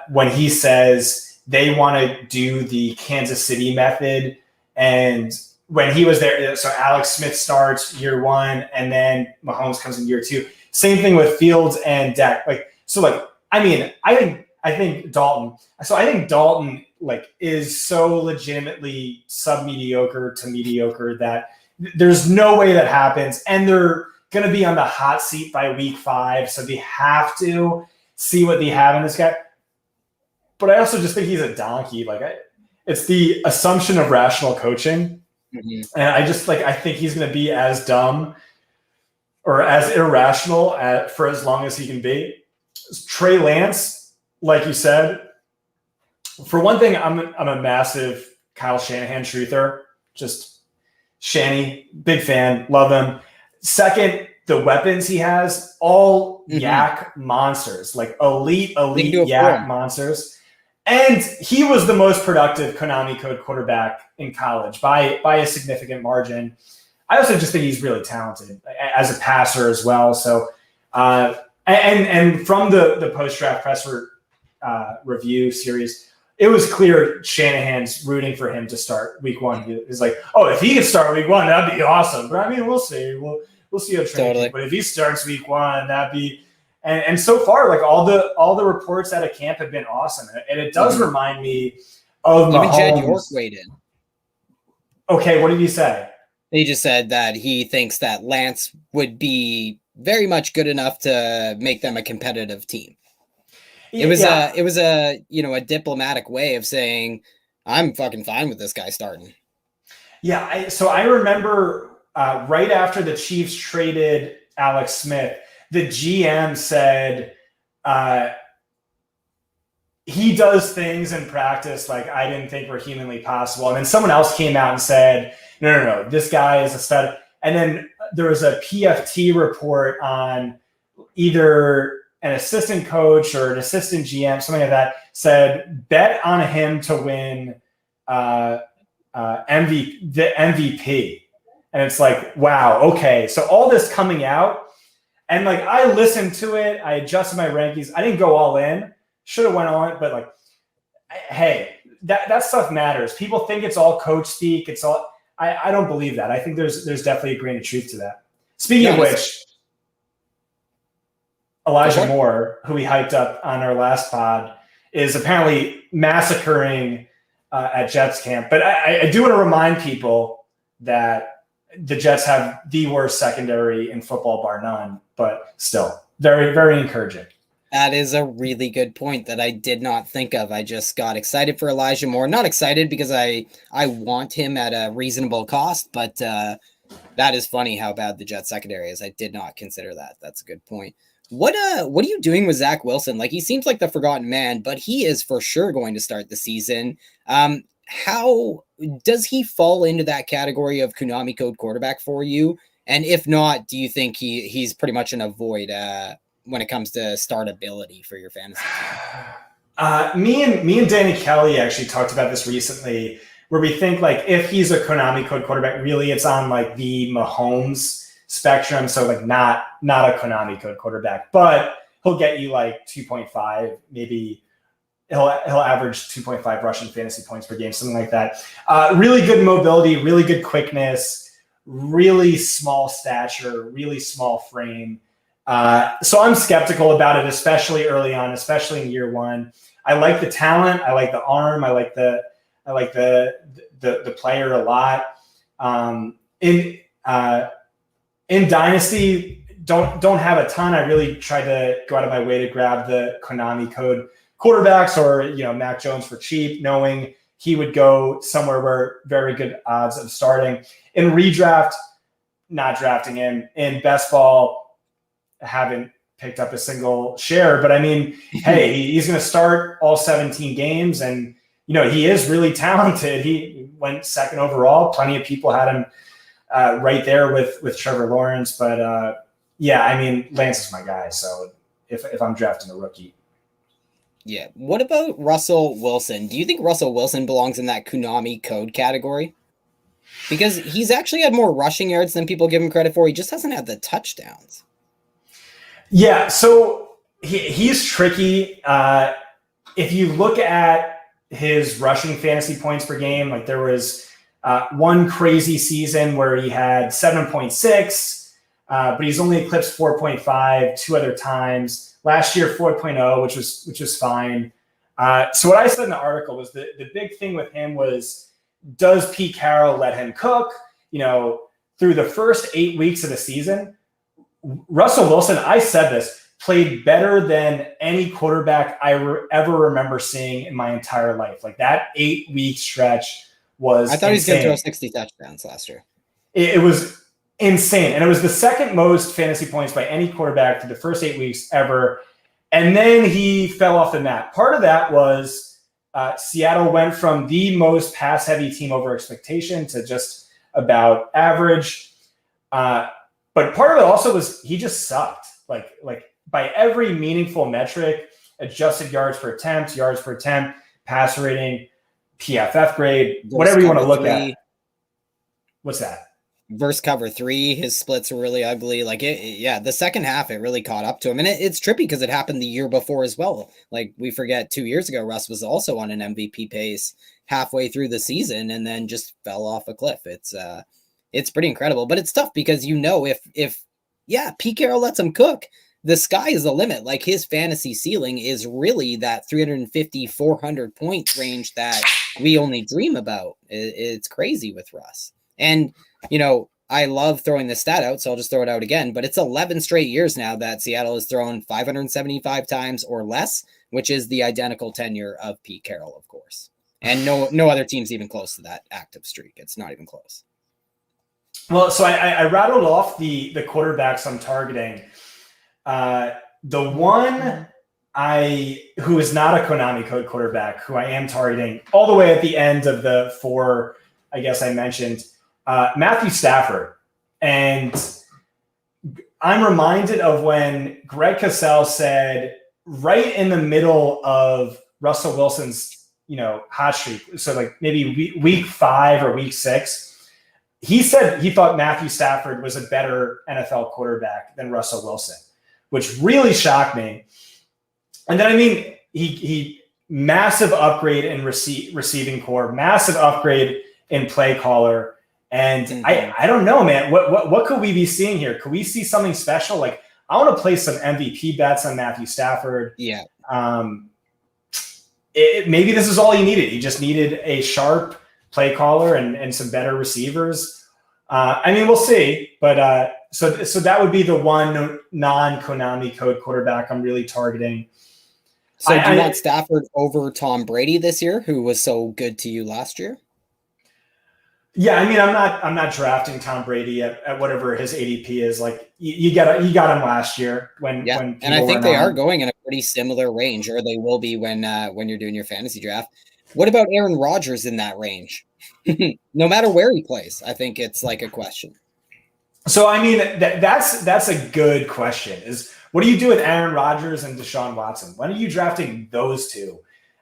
when he says they want to do the Kansas City method. And when he was there, so Alex Smith starts year 1, and then Mahomes comes in year 2. Same thing with Fields and Dak. I think Dalton. So I think Dalton is so legitimately sub-mediocre to mediocre that there's no way that happens, and they're going to be on the hot seat by week 5. So they have to see what they have in this guy. But I also just think he's a donkey. It's the assumption of rational coaching. Mm-hmm. And I think he's going to be as dumb or as irrational for as long as he can be. Trey Lance, like you said, for one thing, I'm a massive Kyle Shanahan truther. Just Shanny, big fan, love him. Second, the weapons he has, all yak monsters, elite yak monsters. And he was the most productive Konami Code quarterback in college by a significant margin. I also just think he's really talented as a passer as well. So, and from the post-draft presser review series, it was clear Shanahan's rooting for him to start week 1. He's like, oh, if he could start week 1, that'd be awesome. But I mean, we'll see. We'll see how Trey can. But if he starts week 1, that'd be. And so far, all the reports out of camp have been awesome, and it does remind me of even Jed York weighed in. Okay, what did he say? He just said that he thinks that Lance would be very much good enough to make them a competitive team. It was a diplomatic way of saying I'm fucking fine with this guy starting. Yeah, so I remember right after the Chiefs traded Alex Smith, the GM said he does things in practice I didn't think were humanly possible. And then someone else came out and said, no, this guy is a stud. And then there was a PFT report on either an assistant coach or an assistant GM, something like that, said bet on him to win the MVP. And it's wow, okay. So all this coming out, and I listened to it, I adjusted my rankings. I didn't go all in. Should have went on it, but hey, that stuff matters. People think it's all coach speak. It's all. I don't believe that. I think there's definitely a grain of truth to that. Speaking of which, Elijah Moore, who we hyped up on our last pod, is apparently massacring at Jets camp. But I do want to remind people that the Jets have the worst secondary in football, bar none, but still very, very encouraging. That is a really good point that I did not think of. I just got excited for Elijah Moore. Not excited because I want him at a reasonable cost, but That is funny how bad the Jets secondary is. I did not consider that. That's a good point. What are you doing with Zach Wilson? Like, he seems like the forgotten man, but he is for sure going to start the season. How does he fall into that category of Kunomi Code quarterback for you? And if not, do you think he's pretty much an avoid when it comes to startability for your fantasy team? Me and Danny Kelly actually talked about this recently, where we think like if he's a Konami Code quarterback, really it's on like the Mahomes spectrum. So like not a Konami Code quarterback, but he'll get you like 2.5, maybe he'll average 2.5 rushing fantasy points per game, something like that. Really good mobility, really good quickness, really small stature, really small frame. So I'm skeptical about it, especially early on, especially in year one. I like the talent. I like the arm. I like the player a lot. In Dynasty, don't have a ton. I really tried to go out of my way to grab the Konami Code quarterbacks or, Mac Jones for cheap, knowing he would go somewhere where very good odds of starting. In redraft, not drafting him. In best ball, haven't picked up a single share. But I mean, hey, he's going to start all 17 games, and he is really talented. He went second overall. Plenty of people had him right there with Trevor Lawrence. But yeah, I mean, Lance is my guy. So if I'm drafting a rookie. Yeah. What about Russel Wilson? Do you think Russel Wilson belongs in that Kunomi Code category? Because he's actually had more rushing yards than people give him credit for. He just hasn't had the touchdowns. Yeah, so he's tricky. If you look at his rushing fantasy points per game, like there was one crazy season where he had 7.6, but he's only eclipsed 4.5 two other times. Last year, 4.0, which was fine. So what I said in the article was the big thing with him was, does Pete Carroll let him cook? Through the first 8 weeks of the season, Russell Wilson, I said this, played better than any quarterback I ever remember seeing in my entire life. Like that 8-week stretch was I thought insane. he was going to throw 60 touchdowns last year. It was insane. And it was the second most fantasy points by any quarterback through the first 8 weeks ever. And then he fell off the map. Part of that was Seattle went from the most pass-heavy team over expectation to just about average. But part of it also was he just sucked. Like by every meaningful metric, adjusted yards per attempt, passer rating, PFF grade, whatever you want to look at. What's that? Versus cover 3, his splits were really ugly. The second half, it really caught up to him. And it's trippy because it happened the year before as well. Like, we forget 2 years ago, Russ was also on an MVP pace halfway through the season and then just fell off a cliff. It's pretty incredible, but it's tough because if Pete Carroll lets him cook, the sky is the limit. Like, his fantasy ceiling is really that 350, 400 point range that we only dream about. It's crazy with Russ. And, I love throwing this stat out, so I'll just throw it out again, but it's 11 straight years now that Seattle has thrown 575 times or less, which is the identical tenure of Pete Carroll, of course. And no other team's even close to that active streak. It's not even close. Well, so I rattled off the quarterbacks I'm targeting. The one who is not a Konami Code quarterback, who I am targeting all the way at the end of the 4, I guess I mentioned, Matthew Stafford. And I'm reminded of when Greg Cosell said, right in the middle of Russell Wilson's, hot streak, so like maybe week 5 or week 6, he said he thought Matthew Stafford was a better NFL quarterback than Russell Wilson, which really shocked me. And then, he massive upgrade in receiving core, massive upgrade in play caller. And I don't know, man, what could we be seeing here? Could we see something special? Like, I want to place some MVP bets on Matthew Stafford. Yeah. Maybe this is all he needed. He just needed a sharp play caller and some better receivers. We'll see. But so that would be the one non-Konami Code quarterback I'm really targeting. So do you want Stafford over Tom Brady this year, who was so good to you last year? Yeah, I mean, I'm not drafting Tom Brady at whatever his ADP is. Like you got him last year when And I think they are going in a pretty similar range, or they will be when you're doing your fantasy draft. What about Aaron Rodgers in that range? No matter where he plays, I think it's like a question. So I mean, that's a good question. Is what do you do with Aaron Rodgers and Deshaun Watson? When are you drafting those two?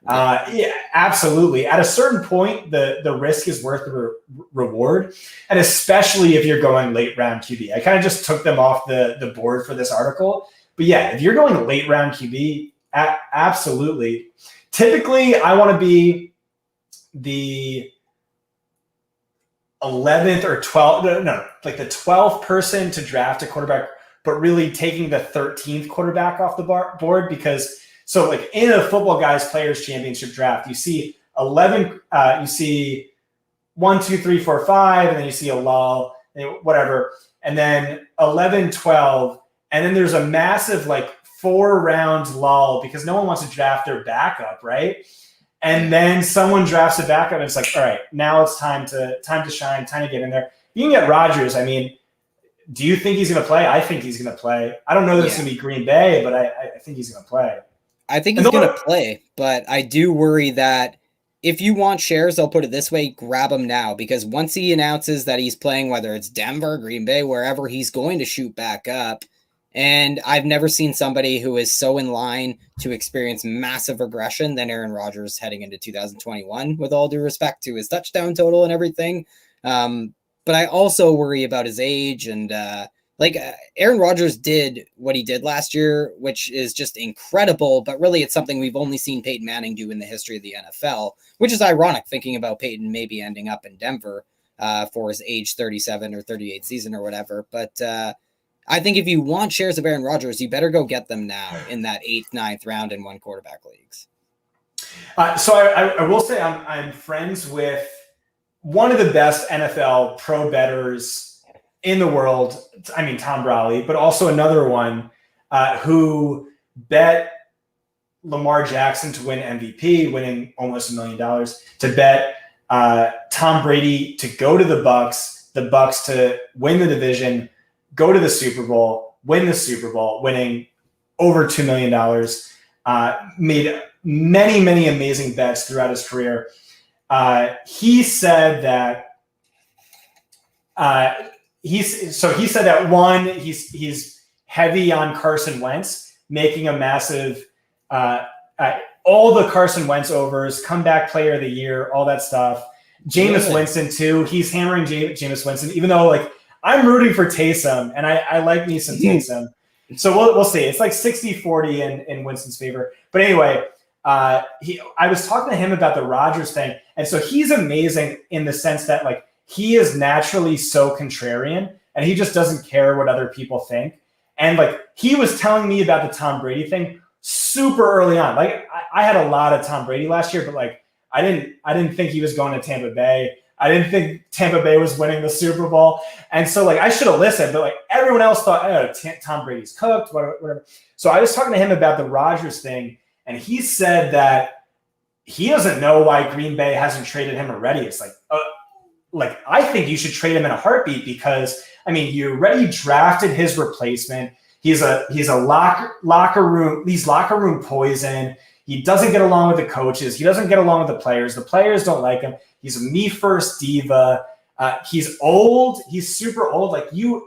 Yeah, absolutely. At a certain point, the risk is worth the reward, and especially if you're going late round QB. I kind of just took them off the board for this article, but yeah, if you're going late round QB, absolutely. Typically, I want to be the 11th or 12th, no, like the 12th person to draft a quarterback, but really taking the 13th quarterback off the board because. So like in a Football Guys Players Championship draft, you see 11, you see 1, 2, 3, 4, 5, and then you see a lull, whatever. And then 11, 12, and then there's a massive like 4-round lull because no one wants to draft their backup, right? And then someone drafts a backup and it's like, all right, now it's time to shine, time to get in there. You can get Rodgers. I mean, do you think he's going to play? I think he's going to play. I don't know that it's going to be Green Bay, but I think he's going to play. I think he's going to play, but I do worry that if you want shares, I'll put it this way, grab him now, because once he announces that he's playing, whether it's Denver, Green Bay, wherever, he's going to shoot back up. And I've never seen somebody who is so in line to experience massive regression than Aaron Rodgers heading into 2021, with all due respect to his touchdown total and everything. But I also worry about his age and, Aaron Rodgers did what he did last year, which is just incredible, but really it's something we've only seen Peyton Manning do in the history of the NFL, which is ironic thinking about Peyton maybe ending up in Denver for his age 37 or 38 season or whatever. But I think if you want shares of Aaron Rodgers, you better go get them now in that 8th, 9th round in one quarterback leagues. So I will say I'm friends with one of the best NFL pro bettors in the world. I mean, Tom Brawley, but also another one who bet Lamar Jackson to win MVP, winning almost $1 million, to bet Tom Brady to go to the Bucs to win the division, go to the Super Bowl, win the Super Bowl, winning over $2 million, made many, many amazing bets throughout his career. He said that he said that one, he's heavy on Carson Wentz, making a massive all the Carson Wentz overs, comeback player of the year, all that stuff. Jameis Winston too. He's hammering Jameis Winston, even though like I'm rooting for Taysom and I like me some Taysom. So we'll see. It's like 60-40 in Winston's favor. But anyway, I was talking to him about the Rodgers thing, and so he's amazing in the sense that like he is naturally so contrarian and he just doesn't care what other people think. And like he was telling me about the Tom Brady thing super early on. Like I had a lot of Tom Brady last year, but like I didn't think he was going to Tampa Bay. I didn't think Tampa Bay was winning the Super Bowl. And so like I should have listened, but like everyone else thought, oh, Tom Brady's cooked, whatever. So I was talking to him about the Rodgers thing, and he said that he doesn't know why Green Bay hasn't traded him already. It's like I think you should trade him in a heartbeat because I mean you already drafted his replacement. He's a locker room poison. He doesn't get along with the coaches. He doesn't get along with the players. The players don't like him. He's a me first diva. He's old. He's super old. Like he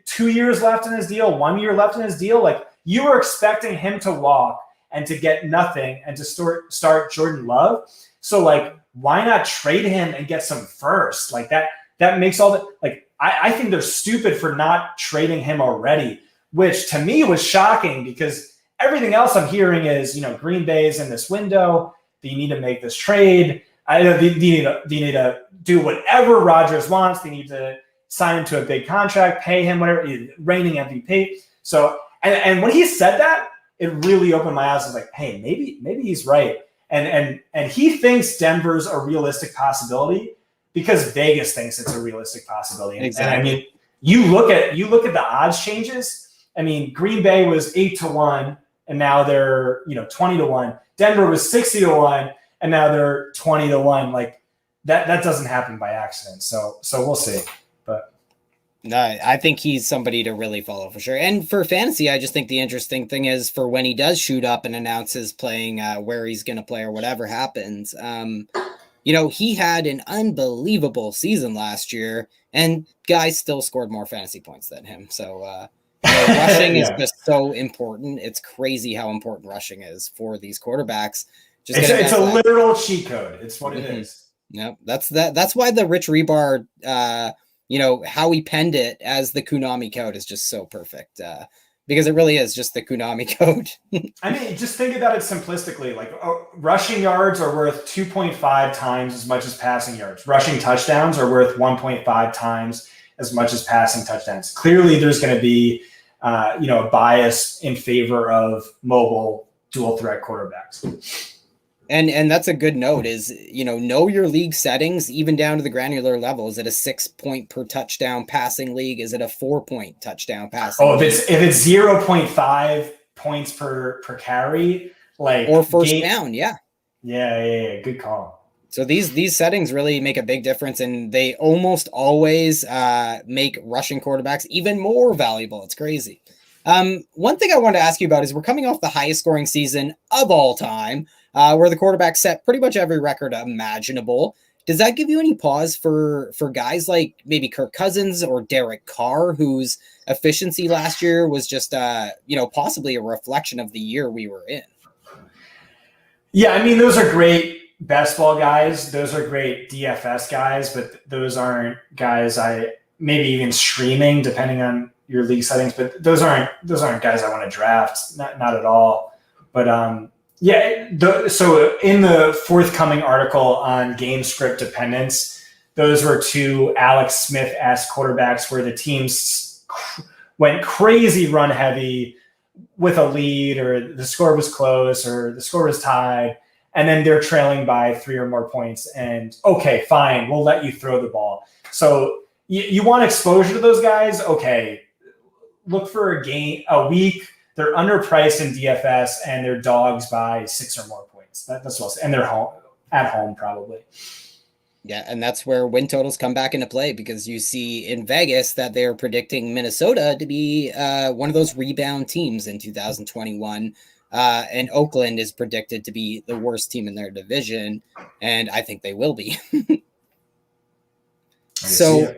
2 years left in his deal, 1 year left in his deal. Like you were expecting him to walk and to get nothing and to start Jordan Love. So like, why not trade him and get some first? Like that makes all the, like, I think they're stupid for not trading him already, which to me was shocking because everything else I'm hearing is, Green Bay's in this window. Do you need to make this trade? Do you need to do whatever Rodgers wants? They need to sign him to a big contract, pay him whatever, reigning MVP. So, and when he said that, it really opened my eyes. I was like, hey, maybe he's right. And he thinks Denver's a realistic possibility because Vegas thinks it's a realistic possibility. Exactly. And I mean, you look at the odds changes. I mean, Green Bay was 8-1, and now they're 20-1. Denver was 60-1, and now they're 20-1. Like that doesn't happen by accident. So we'll see. But no, I think he's somebody to really follow for sure. And for fantasy, I just think the interesting thing is for when he does shoot up and announces playing where he's going to play or whatever happens. He had an unbelievable season last year, and guys still scored more fantasy points than him. So rushing is just so important. It's crazy how important rushing is for these quarterbacks. It's a literal cheat code. It's what it is. Yep, that's why the Rich Rebar, how he penned it as the Kunomi Code is just so perfect. Because it really is just the Kunomi Code. I mean, just think about it simplistically. Like rushing yards are worth 2.5 times as much as passing yards. Rushing touchdowns are worth 1.5 times as much as passing touchdowns. Clearly, there's going to be a bias in favor of mobile dual threat quarterbacks. And that's a good note is, know your league settings, even down to the granular level. Is it a 6 point per touchdown passing league? Is it a 4 point touchdown passing league? If it's 0.5 points per carry, or first down. Yeah. Yeah. Good call. So these settings really make a big difference, and they almost always make rushing quarterbacks even more valuable. It's crazy. One thing I wanted to ask you about is we're coming off the highest scoring season of all time, where the quarterback set pretty much every record imaginable. Does that give you any pause for guys like maybe Carr Cousins or Derek Carr, whose efficiency last year was just, possibly a reflection of the year we were in? Yeah, I mean, those are great best ball guys. Those are great DFS guys, but those aren't guys maybe even streaming, depending on your league settings, but those aren't guys I want to draft. Not at all. But so in the forthcoming article on game script dependence, those were two Alex Smith-esque quarterbacks where the teams went crazy run heavy with a lead, or the score was close, or the score was tied, and then they're trailing by 3 or more points. And okay, fine, we'll let you throw the ball. So you want exposure to those guys? Okay, look for a week. They're underpriced in DFS, and they're dogs by 6 or more points. That's what I'll say. And they're at home probably. Yeah, and that's where win totals come back into play, because you see in Vegas that they're predicting Minnesota to be one of those rebound teams in 2021. And Oakland is predicted to be the worst team in their division, and I think they will be. So,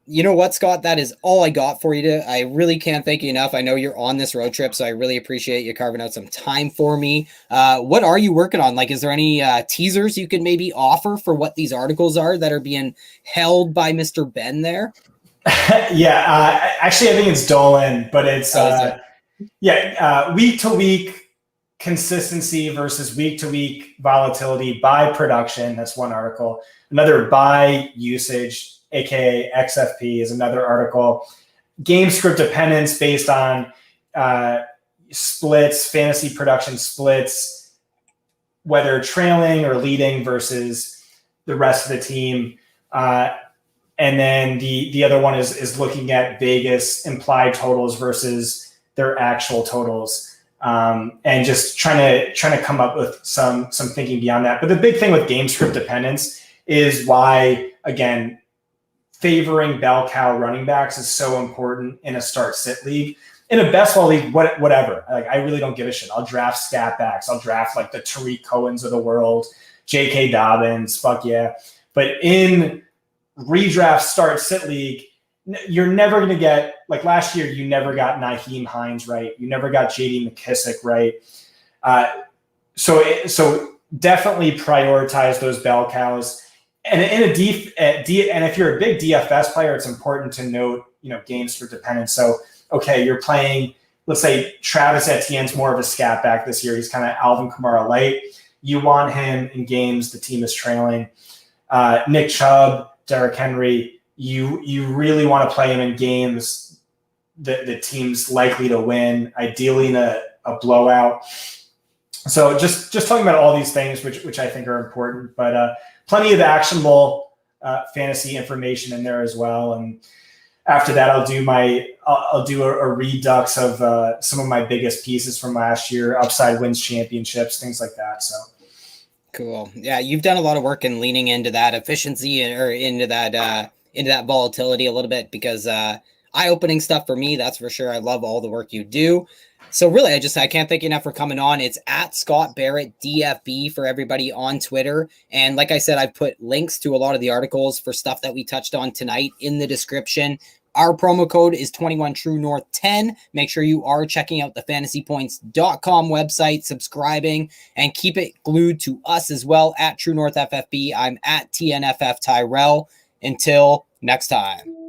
you know what, Scott? That is all I got for you. I really can't thank you enough. I know you're on this road trip, so I really appreciate you carving out some time for me. What are you working on? Is there any teasers you could maybe offer for what these articles are that are being held by Mr. Ben there? Actually, I think it's Dolan, but it's week to week consistency versus week to week volatility by production. That's one article. Another by usage, aka XFP, is another article. Game script dependence based on splits, fantasy production splits, whether trailing or leading versus the rest of the team. And then the other one is looking at Vegas implied totals versus their actual totals, and just trying to come up with some thinking beyond that. But the big thing with game script dependence is why, again, favoring bell cow running backs is so important in a start-sit league. In a best ball league, whatever. I really don't give a shit. I'll draft stat backs. I'll draft the Tariq Cohens of the world, J.K. Dobbins, fuck yeah. But in redraft start-sit league, you're never going to get, last year, you never got Nyheim Hines right. You never got J.D. McKissick right. So definitely prioritize those bell cows. And and if you're a big DFS player, it's important to note, games for dependence. So, okay, you're playing, let's say Travis Etienne's more of a scat back this year. He's kind of Alvin Kamara light. You want him in games the team is trailing. Nick Chubb, Derrick Henry, you really want to play him in games that the team's likely to win, ideally in a blowout. So just talking about all these things, which I think are important, but plenty of actionable fantasy information in there as well. And after that, I'll do a redux of some of my biggest pieces from last year, upside wins championships, things like that. So Cool. Yeah, you've done a lot of work in leaning into that efficiency or into that volatility a little bit because eye-opening stuff for me, that's for sure. I love all the work you do. So really, I can't thank you enough for coming on. It's at Scott Barrett DFB for everybody on Twitter. And like I said, I've put links to a lot of the articles for stuff that we touched on tonight in the description. Our promo code is 21TrueNorth10. Make sure you are checking out the fantasypoints.com website, subscribing, and keep it glued to us as well at True North FFB. I'm at TNFF Tyrell. Until next time.